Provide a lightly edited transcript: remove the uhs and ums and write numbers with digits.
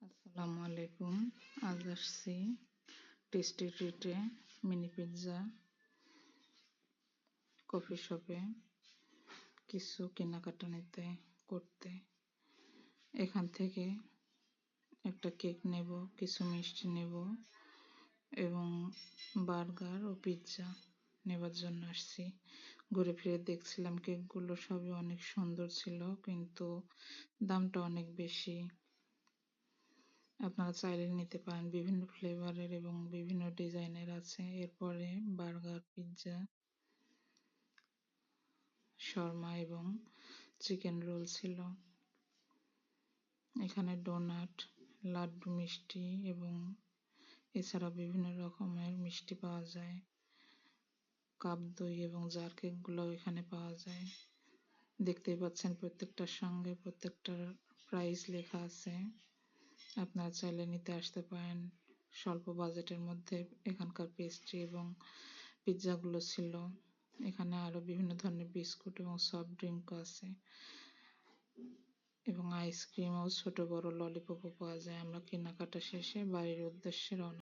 আসসালামু আলাইকুম। আজ আসছি টেস্টি ট্রিটে মিনি পিৎজা কফি শপে কিছু কেনাকাটা করতে। এখান থেকে একটা কেক নেব, কিছু মিষ্টি নেব এবং বার্গার ও পিৎজা নেবার জন্য আসছি। ঘুরে ফিরে দেখছিলাম কেকগুলো সবই অনেক সুন্দর ছিল, কিন্তু দামটা অনেক বেশি। আপনারা চাইলে নিতে পারেন, বিভিন্ন ফ্লেভারের এবং বিভিন্ন ডিজাইনের আছে। এরপরে বার্গার, পিৎজা, শর্মা এবং চিকেন রোল ছিল। এখানে ডোনাট, লাড্ডু, মিষ্টি এবং এছাড়া বিভিন্ন রকমের মিষ্টি পাওয়া যায়। কাপ দই এবং জার কেকগুলো এখানে পাওয়া যায়। দেখতেই পাচ্ছেন প্রত্যেকটার সঙ্গে প্রত্যেকটার প্রাইস লেখা আছে। আপনারা চাইলে নিতে আসতে পারেন। স্বল্প বাজেটের মধ্যে এখানকার পেস্ট্রি এবং পিৎজাগুলো ছিল। এখানে আরো বিভিন্ন ধরনের বিস্কুট এবং সফট ড্রিঙ্কও আছে এবং আইসক্রিম ও ছোট বড় ললিপপও পাওয়া যায়। আমরা কেনাকাটা শেষে বাড়ির উদ্দেশ্যে রওনা